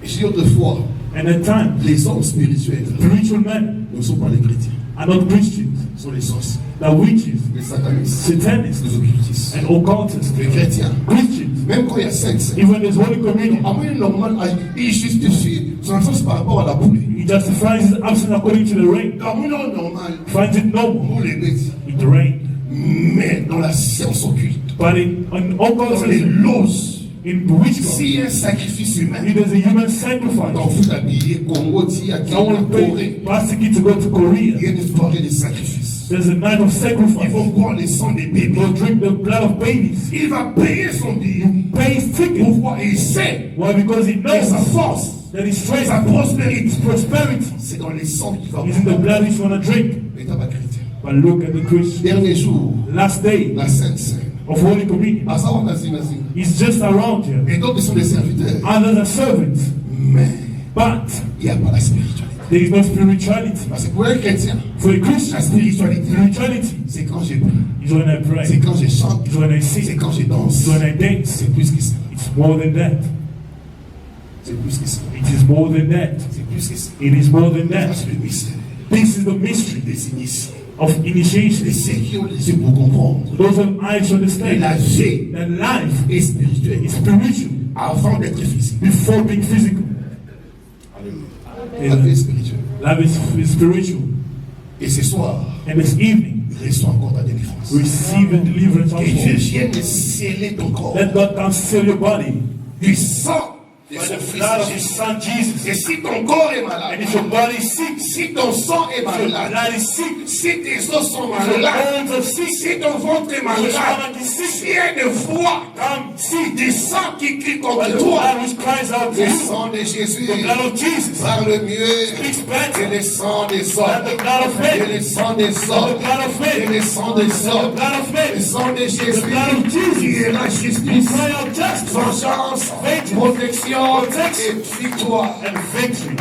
Et j'ai autrefois, And at times, les hommes spirituels spiritual men ne sont pas les chrétiens, are not Christians, ce sont les sorciers, they're witches, les satanistes, satanists, les occultistes. and occultists. Les chrétiens, Christians, même quand il y a sexe, even there's Holy Communion, en moyen normal, il justifie son absence par rapport à la pluie. he justifies his absence according to the rain, En moyen normal, finds it noble pour les bêtes, with the rain. mais dans la science occulte, But in dans les occultism, loses, in witchcraft, s'il y a un sacrifice humain, it is a human donc sacrifice. vous habillez Congo, Tia, Someone Corée, paid plastic to go to Korea. il y a une soirée de sacrifice. There's a night of Ils sacrifice. vont boire le sang des bébés. They'll drink the blood of babies. Il va payer son billet. Pay his ticket. Pourquoi? Il sait Why? Because he que knows sa force, that his strength, sa prospérité, his prosperity c'est dans les sangs qu'il va is in the boire. blood he's gonna drink. Mais t'as pas chrétien. But look at the Christian. Dernier jour, Last day la Sainte Seine. of Holy Communion. À savoir, merci. He's just around here. Et d'autres sont des serviteurs. Others are servants. Mais But il n'y a pas la spiritualité. there is no spirituality. Parce que pour un chrétien, For a la Christian, spiritualité, spirituality c'est quand je prie, is when I pray. c'est quand je chante, It's when I c'est sing. quand je danse. It's when I dance. C'est plus que ça. It's more than that. C'est plus que ça. It is more than that. C'est plus que ça. It is more than that. C'est le mystère This is the mystery des initiés. of initiation. Et ceux qui ont les yeux pour comprendre Those who have eyes to que understand la vie that life est spirituelle is spiritual avant d'être physique. before being physical. La vie est spirituelle. Life is spiritual. Et ce soir, And this evening, reçois encore ta délivrance. receive a deliverance Que Dieu also. vienne sceller ton corps Let God come seal your body du sang de by son the fils blood of His Jésus. Son Jesus. Et si ton corps est malade, And if your body is sick, si ton sang est if your malade, blood is sick, si tes os sont if your malades, bones are sick, si ton ventre est if your malade, stomach is sick, si elle ne voit come see du sang qui crie by contre the toi, blood which cries out to le you. sang de Jésus The blood of Jesus parle mieux speaks que better le sang des than hommes, the blood of que men. le sang des The hommes, blood of que men. le sang des The hommes. blood of Le men. sang de Jésus blood of Jesus. qui est la We justice, cry out justice vengeance, Vengeance. protection Protection. et victoire. and victory.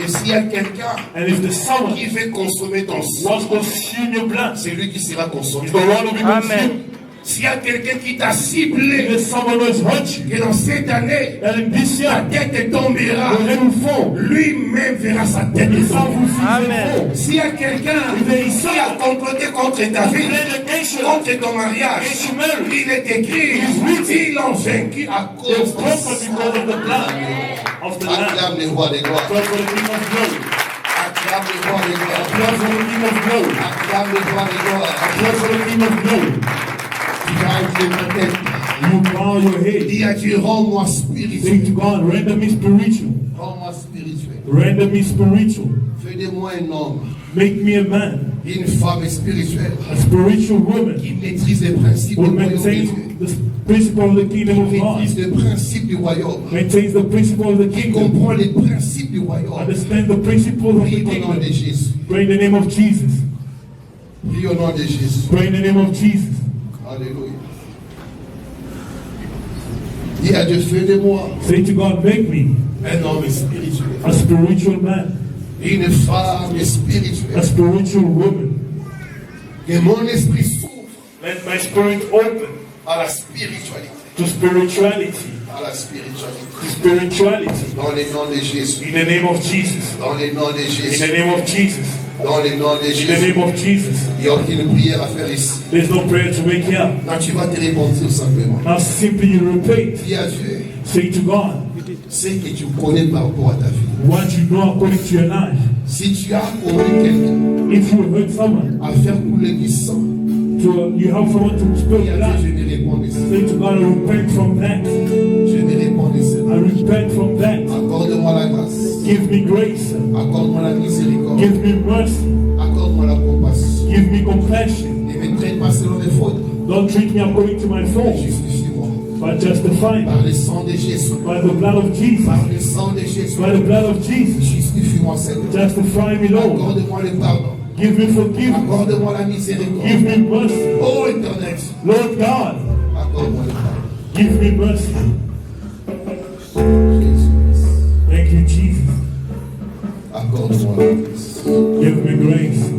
Et s'il y a quelqu'un And if there's someone qui veut consommer ton sang, wants to consume your blood, c'est lui qui sera consommé. it's the one who be consumed. S'il y a quelqu'un qui t'a If ciblé, there's someone who has hurt you, que dans cette année, that in this ta year, tête tombera, your head will fall. lui-même verra sa tête Yourself tomber. will see the fall. S'il y a quelqu'un qui a comploté contre ta vie, Played against you, contre ton mariage, against your marriage, il est écrit, ils l'ont vaincu à they're cause de conquered ça. because of the blood of the Lamb. Acclame le roi des gloires. Pray for the King of Glory. Acclame le roi des gloires. Pray for the King of Glory. Acclame le roi des gloires. Pray for the King of Glory. Tu vas incliner ta tête. You bow your head. Dis à Dieu, rends-moi Say spirituel. to God, render me spiritual. Rends-moi spirituel. Render me spiritual. Fais de moi un homme, Make me a man, une femme spirituelle a spiritual woman qui maîtrise les principes du who royaume de maintains Dieu. the principle of the kingdom of Qui God. maîtrise les principes du royaume. Maintains the principle of the Qui kingdom. comprend les principes du royaume. Understand the principles of Prie the au nom de kingdom. Jésus. Pray in the name of Jesus. Prie au nom de Jésus. Pray in the name of Jesus. Alléluia. Dis à Dieu, fais de moi Say to God, make me un homme spirituel. a spiritual man, Une femme a spirituelle. spiritual woman. Que mon esprit s'ouvre Let my spirit open à la spiritualité. to spirituality. À la spiritualité. To spirituality. Dans le nom de Jésus. In the name of Jesus. Dans le nom de In Jésus. the name of Jesus. Dans le nom de In the Jésus. name of Jesus. Il n'y a aucune prière à faire ici. There's no prayer to make here. Quand tu vas te repentir simplement. Now simply you repeat. Dis à Dieu Say to God ce que tu connais par rapport à ta vie. what you know according to your life. Si tu as connu quelqu'un If you hurt someone, à faire couler du sang, you help someone to spill dis à blood. Dieu, je ne réponds de ça. Say to God, I repent from that. Je ne réponds de ça. I repent from that. Accorde-moi la grâce Give me grace. Accorde-moi la miséricorde. Give me mercy. Accorde-moi la compassion. Give me compassion. Ne me traite pas selon mes fautes. Don't treat me according to my faults, Justifie-moi. but justify Par me le sang de Jésus. by the blood of Jesus. Par le sang de Jésus. By the blood of Jesus. Justifie-moi, Seigneur. Justify me, Lord. Accorde-moi le pardon. Give me forgiveness. Accorde-moi la miséricorde. Give me mercy. Oh éternel, Lord God, accorde-moi le pardon. give me mercy. Jésus, Thank you, Jesus. accorde-moi la grâce. Give me grace.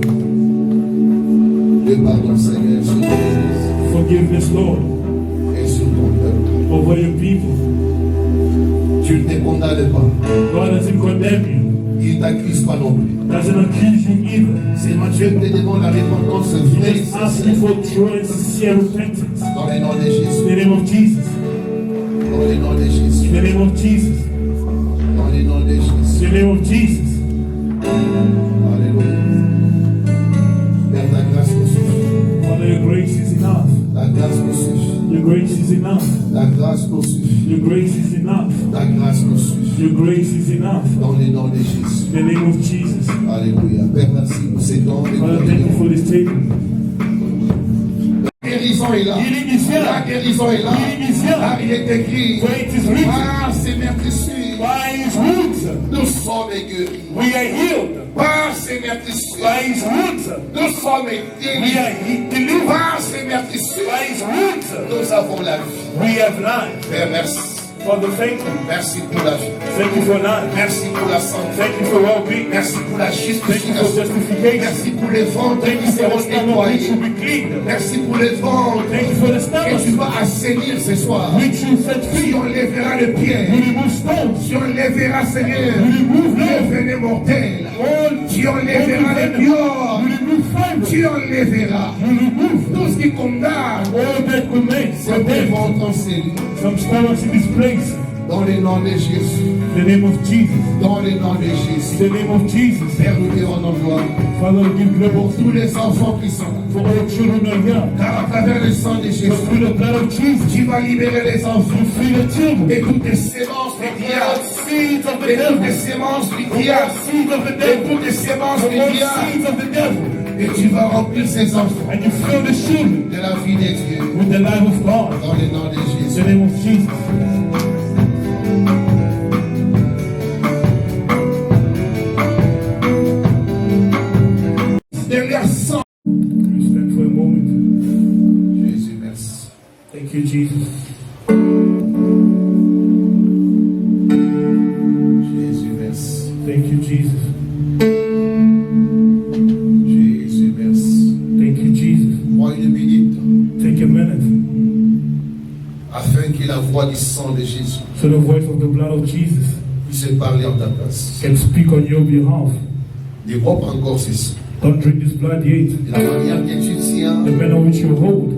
Le pardon, Seigneur, sur ton Église Forgiveness, Lord, et sur ton peuple. over your people. Tu ne te condamnes pas. God doesn't condemn you. Il ne t'accuse pas non plus. Doesn't accuse you either. Seulement tu te demandes la repentance vraie et Just ask you sincère. for true and sincere repentance. Dans le nom de Jésus. In the name of Jesus. Dans le nom de Jésus. In the name of Jesus. Dans le nom de In Jésus. the name of Jesus. Alléluia. Père, ta grâce nous suffit. Father, your grace is enough. La grâce nous suffit. Your grace is enough. La grâce nous suffit. Your grace is enough. La grâce nous suffit. Your grace is enough. Dans le nom de Jésus. In the name of Jesus. Alléluia. Père, merci pour ces temps. Father, thank you for this table. La guérison est là. Healing is La here. guérison est là. Healing is here. Là, il est écrit. For it is written, Par ses meurtrissures, by his wounds nous sommes guéris. we are healed. Par ses meurtrissures, By his wounds nous sommes we guéris. are delivered. Par ses meurtrissures, By his wounds nous avons la vie. we have life. Père, merci. Father, thank you. Merci pour la vie. Thank you for life. Merci pour la santé. Thank you for well-being. Merci pour la Thank you for justification. justification. Merci pour les ventres Thank qui you for seront the stomach which nettoyés. will be cleaned. Merci pour les ventres Thank you for the que tu stomach vas assainir ce soir. which you set Tu free. enlèveras le pied. You remove stones. Tu enlèveras, Seigneur, remove le venin mortel. All Tu enlèveras les you piors. remove fiber. Tu enlèveras You remove tout ce qui condamne. all that remains. C'est des ventres en série. Some stomachs in this place. Dans le nom de Jésus. In the name of Jesus. Dans le nom de In Jésus. the name of Jesus. Père, nous te rendons gloire Father, give pour glory tous les enfants qui sont là. for all children are here. Car à travers le sang de But Jésus, through the blood of Jesus, tu vas libérer les enfants. you free the children. Et toutes les sémences du All diable. seeds of the Et toutes devil. les sémences du All diable. seeds of the Et devil. toutes les sémences du All diable. seeds of the devil. Et tu vas remplir ces enfants And you fill the children de la vie de Dieu. with the life of God. Dans le nom de In the Jésus. name of Jesus. Derrière sang. You stand for a moment. Jésus, merci. Thank you, Jesus. Jésus, merci. Thank you, Jesus. Jésus, merci. Thank you, Jesus. Prends une minute Take a minute afin que la voix du sang de Jésus so the voice of the blood of Jesus puisse parler en ta place. can speak on your behalf. Ne bois pas encore ce sang. Don't drink this blood yet. De la manière que tu tiens, The manner which you hold,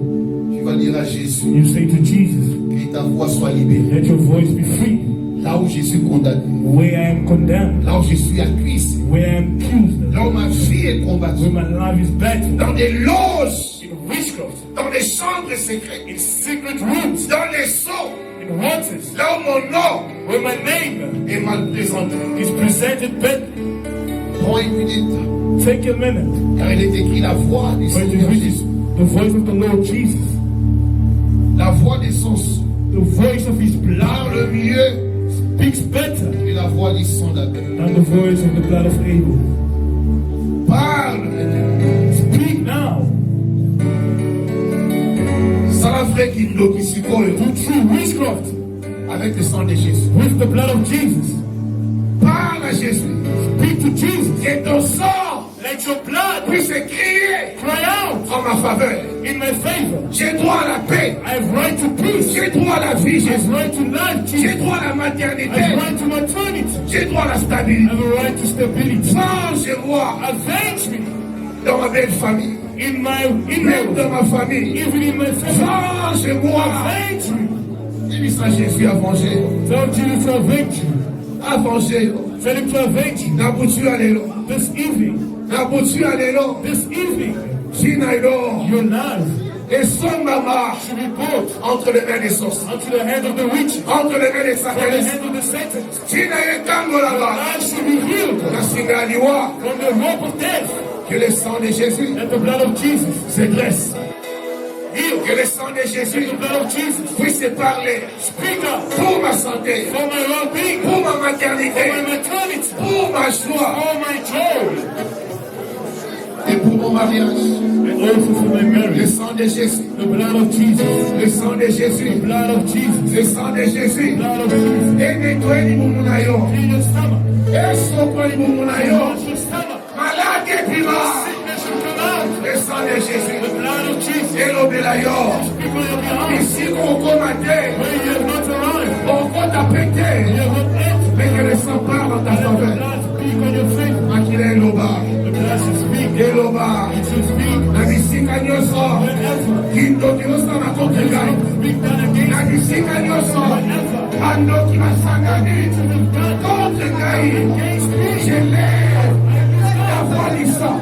tu vas dire à Jésus you say to Jesus, que ta voix soit libérée. let your voice be free. Là où je suis condamné, Where I am condemned, là où je suis accusé, where I am accused, là où ma vie est combattue, where my life is battled, dans des loges, in witchcraft, dans des chambres secrètes, in secret rooms, dans les sceaux, in waters, là où mon nom where my name est mal présenté. is presented badly. Prends une minute, Take a minute. car il est écrit la voix du For it is Seigneur written, Jésus, the voice of the Lord Jesus, la voix de son sang, the voice of his blood parle mieux speaks better que la voix du sang d'Abel. than the voice of the blood of Abel. Parle, Speak now. sans la vraie qui suppose, Do true witchcraft avec le sang de Jésus. with the blood of Jesus. Parle à Jésus, Speak to Jesus. que ton sang Let your blood puisse crier cry out en ma faveur. in my favor. J'ai droit à la paix, I have right to peace. j'ai droit à la vie, I have Jésus. right to life, J'ai Jesus. droit à la I have maternité, right to maternity. j'ai droit à la I stabilité. have a right to stability. Change roi Avenge me dans ma belle famille, in my même dans in ma famille. even in my family. Change roi. Avenge me. Dis-lui ça, Jésus a vengé. Tell Jesus to avenge you. A vengé. Tell him to avenge you. Nabutu alelo. This evening. Nabutu alelo. This evening. China elo. Your life. Et son maman should be brought entre les mains des sorciers, unto the hand of the witch, entre les mains des from the satanistes. hand of the Satans. Tina yekango là-bas. Man should be healed La singaliwa. from the rope of death. Que le sang de Jésus Let the blood of Jesus se dresse. Que le sang de let Jésus the blood of Jesus puisse parler speak up pour ma santé, for my well-being, pour ma for my maternité, maternity, pour ma joie for my joy, et pour mon mariage. and also for my Le marriage. sang de Jésus, The blood of Jesus, le sang de the Jésus, blood of Jesus, le sang de Jésus. the blood of Jesus. Et nettoie les moumonayo. Clean your stomach, Et sopra les moumonayo. wash your stomach, Malade et pima. sickness should come out. Le sang de Jésus. The blood of Jesus, Et l'obélayo. speak on your behalf. Ici, on commandait. When you have not arrived, On compte à péter. you have not entered, Mais que le sang parle en ta let the faveur. blood speak on your faith. Akile loba. The blood should speak, Eloba. it should speak Na bisika nyonso. whenever. Kindoki osana kokengai. Speak that against Na bisika nyonso. Andoki masangani. Contre ngai. Je lève la voix du sang.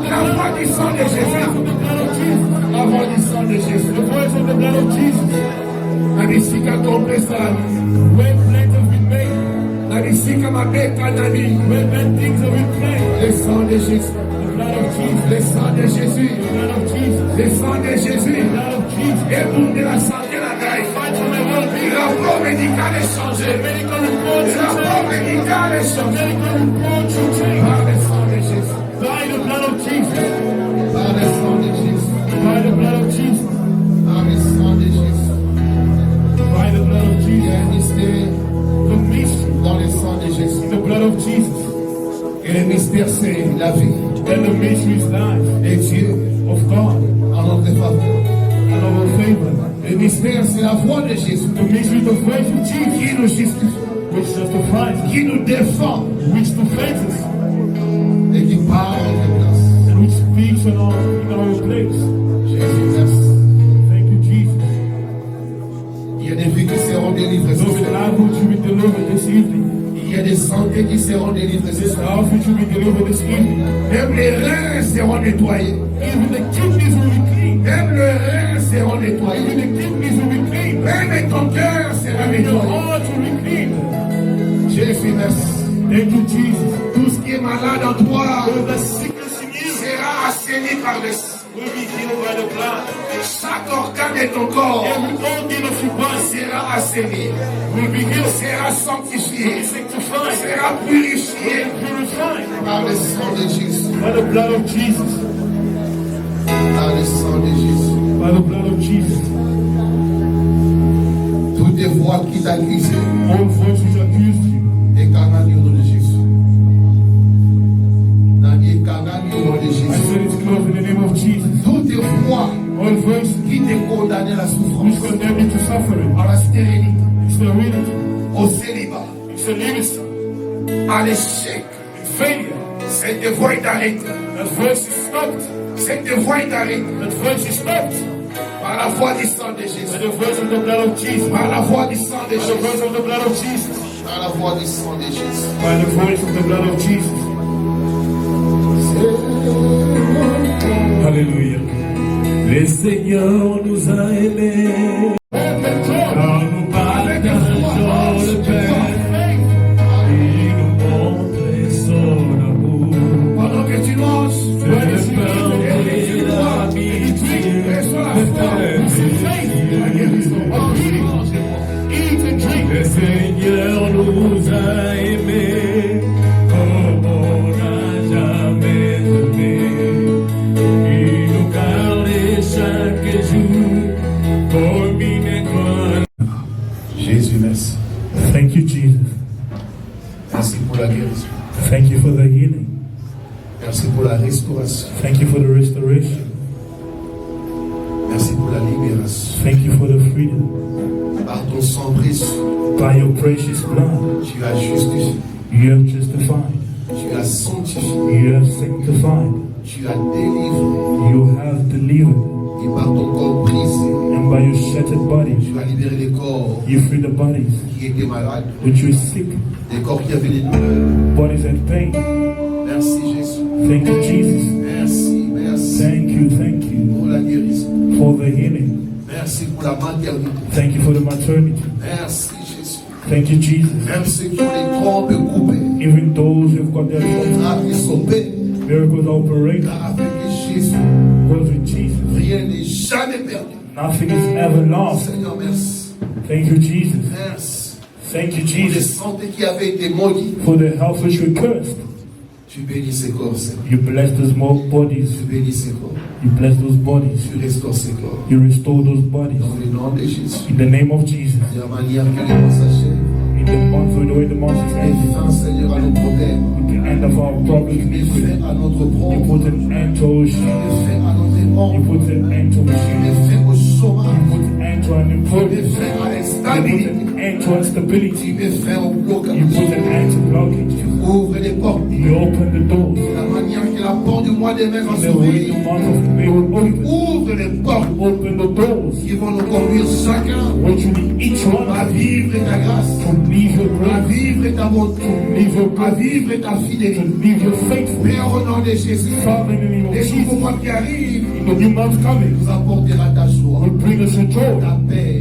La voix du sang de Jésus. La voix du sang de Jésus. the voice of the blood of Jesus. Na bisika compresa. When plans have been made, Na bisika mabeka nani. when bad things have been planned, Le sang de Jésus. the blood of Jesus, Le sang de Jésus. the blood of Jesus, Le sang de Jésus. the blood of Jesus. Et pour de la santé la gaille. Fight for my well-being. Le rapport médical est changé. Medical report Le should rapport change. médical est changé. Medical report should change. Par le sang de Jésus. By the blood of Jesus, Par le sang de Jésus. by the blood of Jesus, Par le sang de Jésus. by the blood of Il y Jesus. a un mystère The mystery, dans le sang de Jésus. the blood of Jesus, Et le mystère, c'est la vie. and the mystery is life Et Dieu of God en notre faveur. and our favor. Le mystère, c'est la voix de Jésus The mystery is the faith of Jesus, qui nous justifie, which justifies us, qui nous défend which defends us, et qui parle de place. and which speaks in our place. Jésus, merci. Thank you, Jesus. Il y a des vies qui seront délivrées ce Those soir. lives which will be delivered this evening, Il y a des santé qui seront délivrées ce this soir. health which will be delivered this evening, Même les reins seront nettoyés. even the kidneys will be clean. Même les reins seront Even nettoyés. the kidneys will be clean. Même ton cœur sera Even your nettoyé. heart will be clean. Jésus, merci. Thank you, Jesus. Tout ce qui est malade en toi All the sickness in you sera assaini par le sang. will be healed by the blood. Chaque organe de ton corps Every organ of your body sera assaini, will be healed, sera sanctifié, sanctified, sera purifié purified par le sang de Jésus. by the blood of Jesus. Par le sang de Jésus. By the blood of Jesus. Toutes les voix qui t'accusent, All voices which accused you, écarnent au nom de Jésus. Écarnent au nom de I Jésus. said it's closed in the name of Jesus. Toutes les voix All voices qui te condamnent à la which souffrance, condemn you to suffering, à la stérilité, sterility, au célibat, celibacy, à l'échec, failure. cette voix t'arrête. That voice is stopped. Cette voix t'arrête That voice is stopped par la voix du sang de by Jésus. the voice of the blood of Jesus. Par la voix du sang de By the Jésus. voice of the blood of Jesus. Par la voix du sang de Jésus. By the voice of the blood of Jesus. Hallelujah. Le Seigneur nous a aimés, car nous partageons le Père, il nous montre son amour. Pendant que tu manges, Le pain et l'amitié, le Eat and drink. Le Seigneur nous a aimés, comme on n'a jamais aimé. Il nous garde chaque jour, comme une étoile. Jésus, merci. Thank you, Jesus. Merci pour la guérison. Thank you for the healing. Merci pour la restauration. Thank you for the restoration. Merci pour la libération. Thank you for the freedom. Par ton sang précieux, By your precious blood, tu as justifié, you have justified. tu as sanctifié, You have sanctified. tu as délivré. You have delivered. Et par ton corps brisé, And by your shattered bodies, tu as libéré les corps you free the bodies qui étaient malades, which were sick, les corps qui avaient des douleurs. bodies in pain. Merci Jésus. Thank you, Jesus. Merci, merci Thank you pour la guérison. for the healing. Merci pour la maternité. Thank you for the maternity. Merci Jésus. Thank you, Jesus. Même ceux qui ont les trompes coupées, Even those who've got their miracles sauvés, miracles operated, car avec Jésus, because with Jesus, rien n'est jamais perdu. nothing is ever lost. Seigneur, merci. Thank you, Jesus. Merci. Thank you, Pour les Jesus, santé qui avaient été maudites, for the health which were cursed. tu bénis ces corps, Seigneur. You bless those bodies. Tu bénis ces corps. You bless those bodies. Tu restaures ces corps. You restore those bodies. Dans le nom de Jésus. In the name of Jesus. De la manière que les mots s'achèvent. In the month, the way the month is Mets ending. fin, Seigneur, à nos problèmes. The end of our problems. Mets fin à notre You problème. put an end to our shame. Mets fin à notre You émon. put an end to our shame. Mets fin au chômage. You put an end to Mets unemployment. fin à You l'instabilité. put an end to instability. Mets fin au You blocage. put an end to blockage. Ouvre les portes. You open the doors. De la manière que la porte du mois de mai va The way the s'ouvrir. month of May will open. Ouvre les portes Open the doors. qui vont nous conduire chacun Which will be each one à vivre ta grâce, to live your à grace, vivre ta bonté, live your à grace, vivre ta to fidélité. live your faithfulness. Père, au nom de Jésus, Father, in the name of les Jesus, nouveaux mois qui arrivent in the new month coming, nous apportera ta joie, will bring us a joy, ta paix,